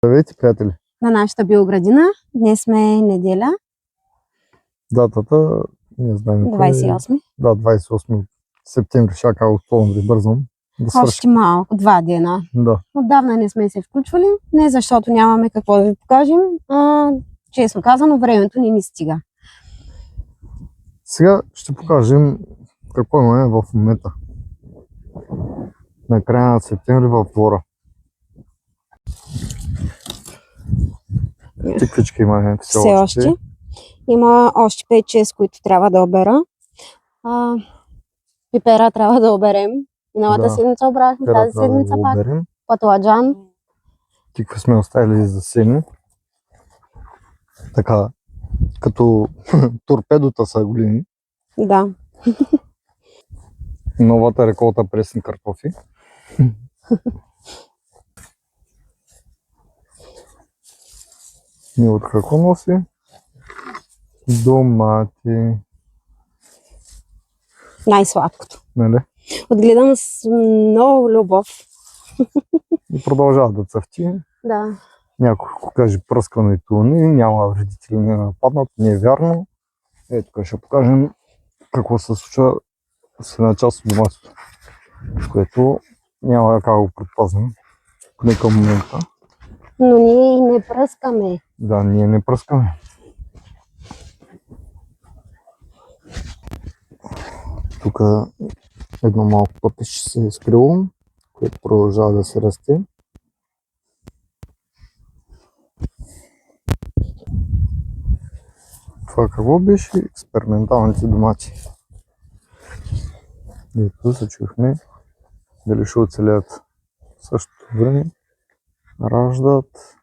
Здравейте, приятели! На нашата биоградина. Днес сме неделя, Датата, не знаем кое е. 28. Да, 28 септември, чака октомври, бързам да свърши. Още малко, 2 дена. Да. Отдавна не сме се включвали, не защото нямаме какво да ви покажем, честно казано, времето не ни стига. Сега ще покажем какво имаме в момента. На края на септември в двора. Тиквички имаме все още. Има още 5-6, които трябва да обера. Пипера трябва да оберем. Миналата седмица обрахме, тази седмица пак. Патладжан. Тикви сме оставили за сени. Така, като торпедота са големи. Да. Новата реколта пресни картофи. И от какво носи? Домати. Най-сладкото. Нали? Отгледам с много любов. И продължава да цъфти. Да. Някой каже пръскано и тулни, няма вредители, не нападнат, не е вярно. Ето тук ще покажем какво се случва с една част от доматито, което няма как го предпазваме, поне към момента. Но ние не пръскаме. Да, ние не пръскаме. Тук едно малко пъпище се е скрило, което продължава да се расте. Това какво беше? Експерименталните домати. Ето се чухме дали ще оцелят. В същото време раждат.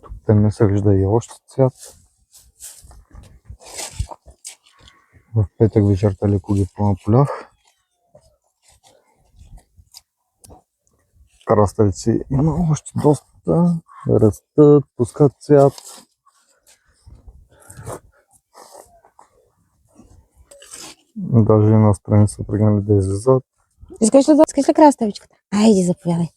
Тук не се вижда и още цвят. В петък вечерта леко ги понаполях. Краставици има още доста. Растат, пускат цвят. Даже една страница тръгнали да излизат. Искаш ли краставичката? Айде, заповядай.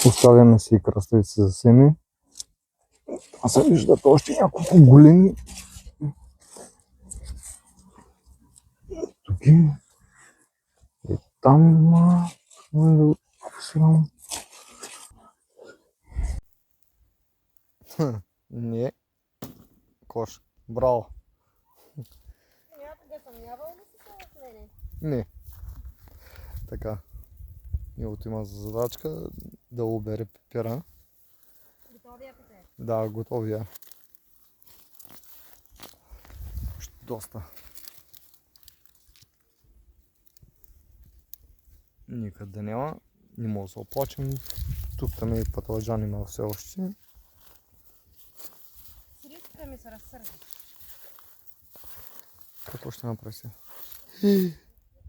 Оставяме си краставици за семи. А се виждат още няколко големи. Тук и там има. Не. Кош. Браво. Не. Така. Милото има за задачка да обере пипера. Готовия пипер? Да, готовия. Доста. Никъде няма. Не мога да се оплачем. Тук там и патладжан има все още. Сирийската ми се разсърди. Какво ще направи сега?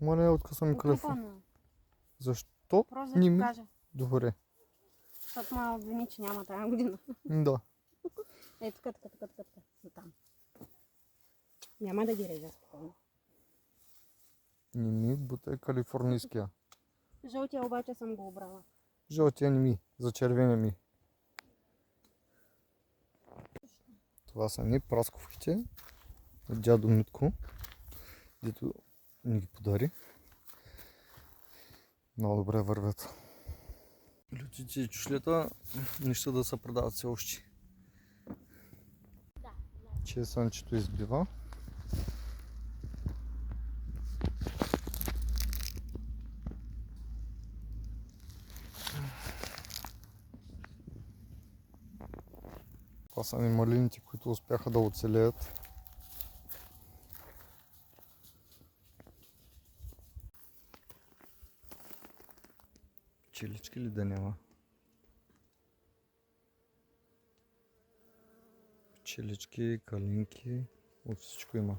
Моля, откъсвам ми телефон. Защо? Просто да ти покажа. Добре. Защото ма обвини, че няма тази година. Да. Ей, тук. За там. Няма да ги режа спокойно. Не ми бутай калифорнийския. Жълтия обаче съм го обрала. Жълтия не ми, за червения ми. Това са ни прасковките от дядо Митко, дето ни ги подари. Много добре вървят. Лютите и чушлета неща да се предават все още. Че слънчето избива. Това са ни малините, които успяха да оцелеят. Пчелички ли да няма? Пчелички, калинки, от всичко има.